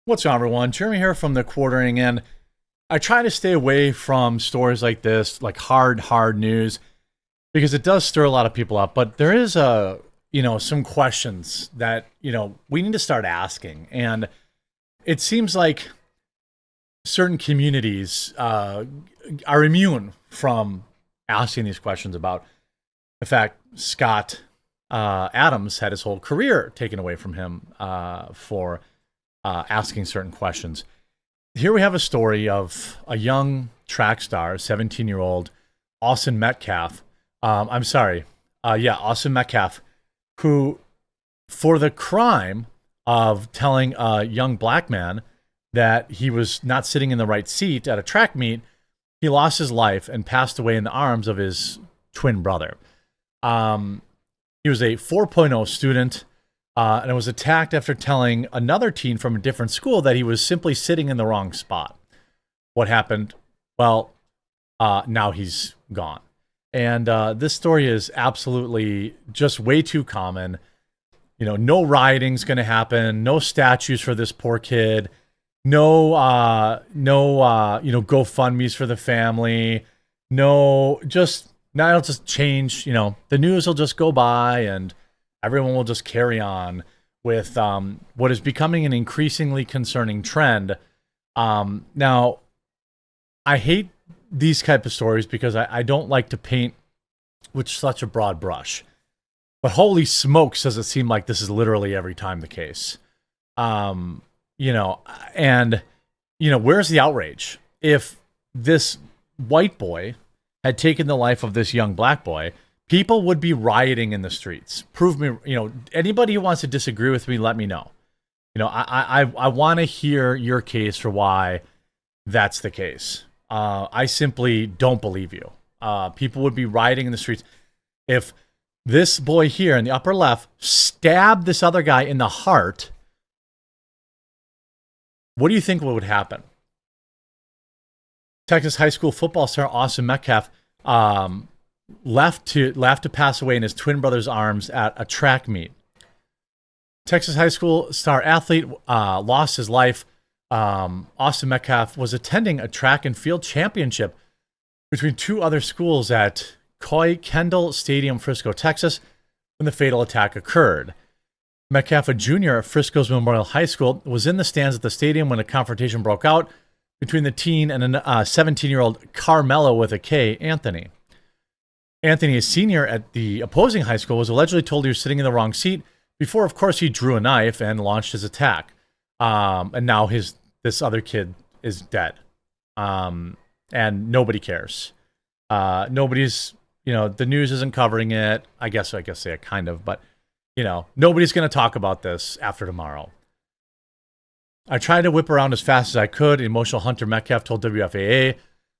What's up, everyone? Jeremy here from the Quartering, and I try to stay away from stories like this, like hard news, because it does stir a lot of people up. But there is some questions that we need to start asking, and it seems like certain communities are immune from asking these questions about. In fact, Scott Adams had his whole career taken away from him for asking certain questions. Here we have a story of a young track star, 17-year-old Austin Metcalf. Austin Metcalf, who, for the crime of telling a young black man that he was not sitting in the right seat at a track meet, he lost his life and passed away in the arms of his twin brother. He was a 4.0 student. And it was attacked after telling another teen from a different school that he was simply sitting in the wrong spot. What happened? Well, now he's gone. And this story is absolutely just way too common. No rioting's going to happen. No statues for this poor kid. No GoFundMe's for the family. Now it'll just change. The news will just go by and everyone will just carry on with what is becoming an increasingly concerning trend. Now, I hate these type of stories because I don't like to paint with such a broad brush. But holy smokes, does it seem like this is literally every time the case. Where's the outrage? If this white boy had taken the life of this young black boy, people would be rioting in the streets. Prove me, anybody who wants to disagree with me, let me know. I want to hear your case for why that's the case. I simply don't believe you. People would be rioting in the streets. If this boy here in the upper left stabbed this other guy in the heart, what do you think would happen? Texas high school football star Austin Metcalf left to pass away in his twin brother's arms at a track meet. Texas high school star athlete lost his life. Austin Metcalf was attending a track and field championship between two other schools at Coy Kendall Stadium, Frisco, Texas, when the fatal attack occurred. Metcalf, a junior at Frisco's Memorial High School, was in the stands at the stadium when a confrontation broke out between the teen and a 17-year-old Carmelo with a K, Anthony. Anthony, a senior at the opposing high school, was allegedly told he was sitting in the wrong seat before, of course, he drew a knife and launched his attack. And now this other kid is dead. And nobody cares. Nobody's, the news isn't covering it. I guess they kind of, but, nobody's going to talk about this after tomorrow. I tried to whip around as fast as I could. Emotional Hunter Metcalf told WFAA.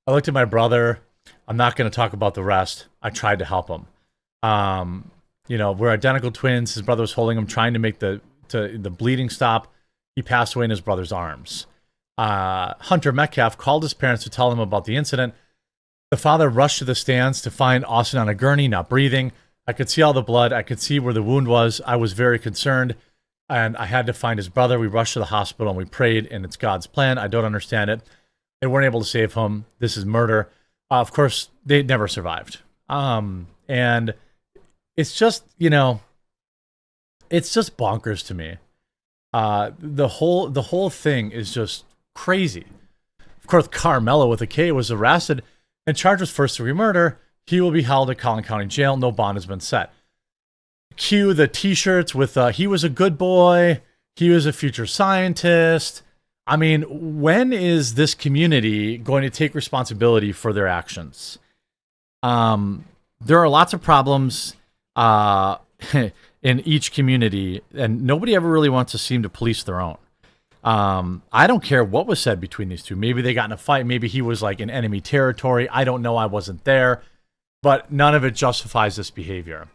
I looked at my brother. I'm not going to talk about the rest. I tried to help him. We're identical twins. His brother was holding him, trying to make the bleeding stop. He passed away in his brother's arms. Hunter Metcalf called his parents to tell them about the incident. The father rushed to the stands to find Austin on a gurney, not breathing. I could see all the blood. I could see where the wound was. I was very concerned, and I had to find his brother. We rushed to the hospital, and we prayed, and it's God's plan. I don't understand it. They weren't able to save him. This is murder. Of course, they never survived. And it's just, it's just bonkers to me. The whole thing is just crazy. Of course, Carmelo with a K was arrested and charged with first-degree murder. He will be held at Collin County Jail. No bond has been set. Cue the T-shirts with he was a good boy. He was a future scientist. I mean, when is this community going to take responsibility for their actions? There are lots of problems in each community, and nobody ever really wants to seem to police their own. I don't care what was said between these two. Maybe they got in a fight. Maybe he was like in enemy territory. I don't know. I wasn't there. But none of it justifies this behavior.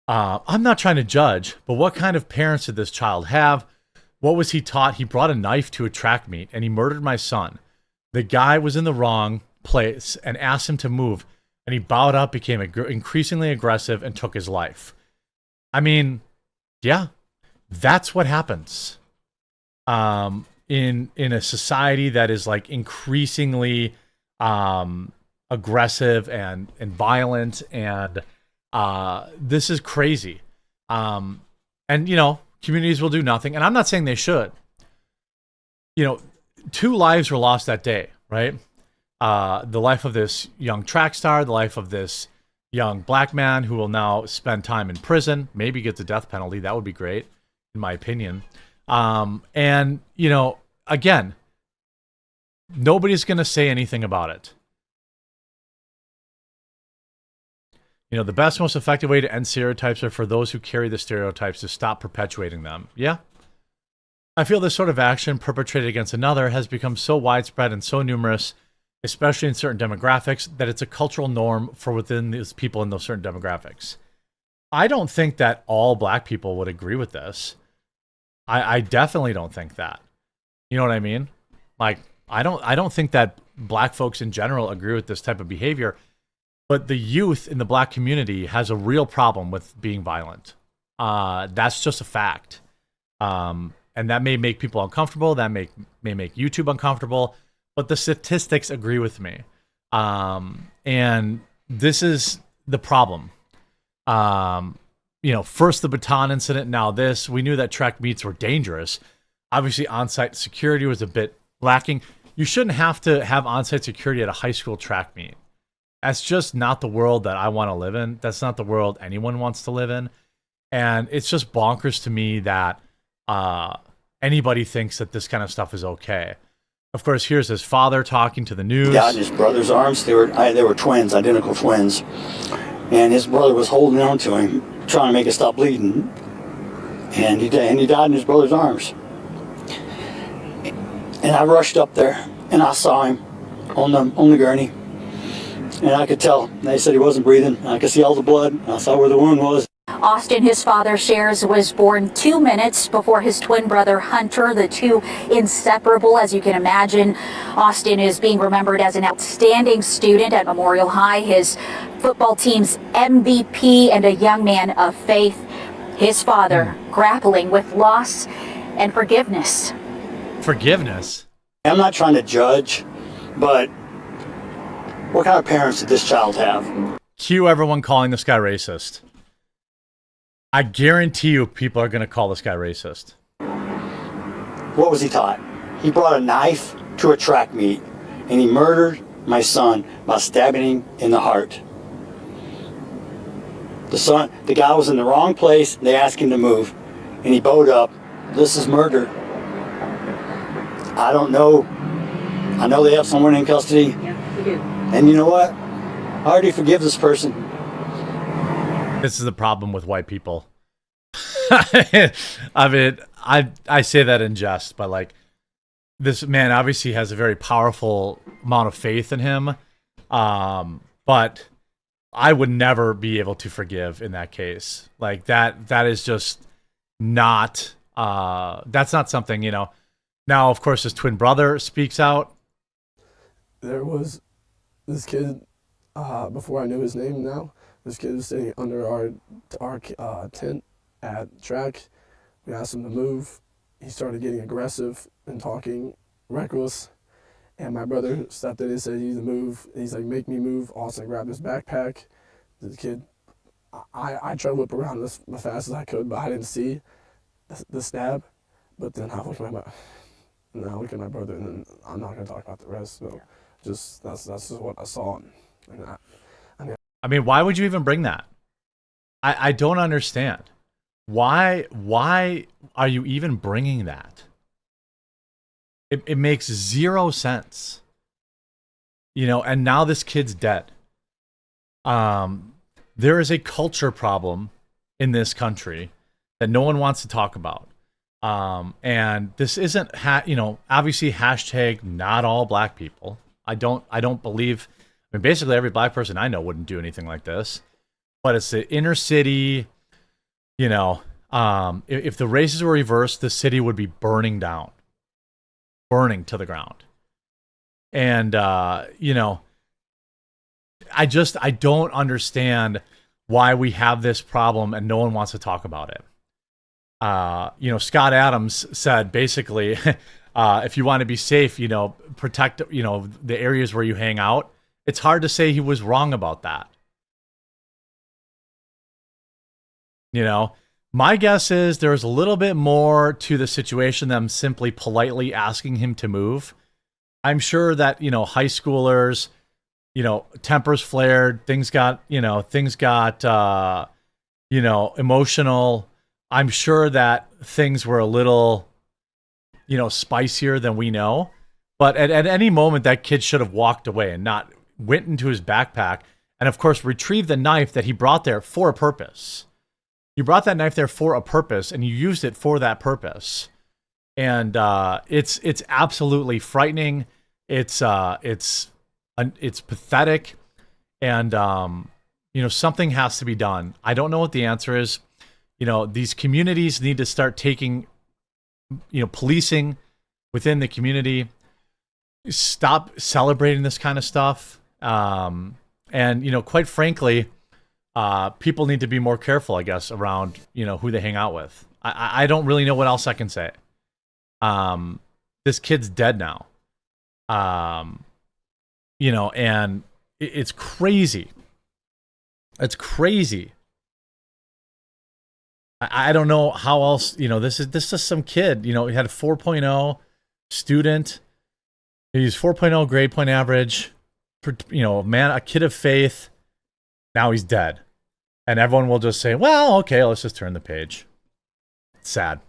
I'm not trying to judge, but what kind of parents did this child have? What was he taught? He brought a knife to a track meet and he murdered my son. The guy was in the wrong place and asked him to move, and he bowed up, became increasingly aggressive, and took his life. I mean, yeah, that's what happens. in a society that is like increasingly aggressive and violent, and this is crazy. And communities will do nothing, and I'm not saying they should. 2 lives were lost that day, right? The life of this young track star, the life of this young black man who will now spend time in prison, maybe get the death penalty. That would be great, in my opinion. And again, nobody's going to say anything about it. The best, most effective way to end stereotypes are for those who carry the stereotypes to stop perpetuating them. Yeah. I feel this sort of action perpetrated against another has become so widespread and so numerous, especially in certain demographics, that it's a cultural norm for within these people in those certain demographics. I don't think that all black people would agree with this. I definitely don't think that. You know what I mean? Like, I don't think that black folks in general agree with this type of behavior, but the youth in the black community has a real problem with being violent. That's just a fact. And that may make people uncomfortable. That may make YouTube uncomfortable. But the statistics agree with me. And this is the problem. First the baton incident, now this. We knew that track meets were dangerous. Obviously, on-site security was a bit lacking. You shouldn't have to have on-site security at a high school track meet. That's just not the world that I want to live in. That's not the world anyone wants to live in. And it's just bonkers to me that anybody thinks that this kind of stuff is okay. Of course, here's his father talking to the news. Got in his brother's arms. They were twins, identical twins. And his brother was holding on to him, trying to make it stop bleeding. And he died in his brother's arms. And I rushed up there, and I saw him on the gurney. And I could tell. They said he wasn't breathing. I could see all the blood. I saw where the wound was. Austin, his father shares, was born 2 minutes before his twin brother Hunter, the two inseparable, as you can imagine. Austin is being remembered as an outstanding student at Memorial High, his football team's MVP, and a young man of faith. His father grappling with loss and forgiveness. Forgiveness? I'm not trying to judge, but what kind of parents did this child have? Cue everyone calling this guy racist. I guarantee you people are going to call this guy racist. What was he taught? He brought a knife to a track meet, and he murdered my son by stabbing him in the heart. The guy was in the wrong place. They asked him to move, and he bowed up. This is murder. I don't know. I know they have someone in custody. Yeah, we do. And you know what? I already forgive this person. This is the problem with white people. I mean, I say that in jest, but like, this man obviously has a very powerful amount of faith in him. But I would never be able to forgive in that case. Like that is just not, that's not something, Now, of course, his twin brother speaks out. There was this kid, before I knew his name now, this kid was sitting under our tent at track. We asked him to move. He started getting aggressive and talking reckless. And my brother stepped in and said, "You need to move." And he's like, "Make me move." Austin grabbed his backpack. The kid, I tried to whip around as fast as I could, but I didn't see the stab. But then I looked at my brother, and then I'm not going to talk about the rest. So just that's just what I saw. I mean, why would you even bring that? I don't understand. Why are you even bringing that? It makes zero sense. And now this kid's dead. There is a culture problem in this country that no one wants to talk about. And this isn't, obviously hashtag not all black people. I don't believe, basically every black person I know wouldn't do anything like this, but it's the inner city, if the races were reversed, the city would be burning to the ground. And, I don't understand why we have this problem and no one wants to talk about it. Scott Adams said basically, if you want to be safe, you know, protect, you know, the areas where you hang out. It's hard to say he was wrong about that. You know, my guess is there's a little bit more to the situation than simply politely asking him to move. I'm sure that, you know, high schoolers, you know, tempers flared, things got, you know, emotional. I'm sure that things were a little, you know, spicier than we know. But at any moment, that kid should have walked away and not went into his backpack and, of course, retrieved the knife that he brought there for a purpose. You brought that knife there for a purpose, and you used it for that purpose. And it's absolutely frightening. It's pathetic, and you know, something has to be done. I don't know what the answer is. You know, these communities need to start taking, you know, policing within the community. Stop celebrating this kind of stuff. And you know, quite frankly, people need to be more careful, I guess, around, you know, who they hang out with. I don't really know what else I can say. This kid's dead now. You know, and it's crazy. It's crazy. I don't know how else, you know, this is some kid, you know, he had a 4.0 student. He's 4.0 grade point average, you know, man, a kid of faith. Now he's dead. And everyone will just say, well, okay, let's just turn the page. It's sad.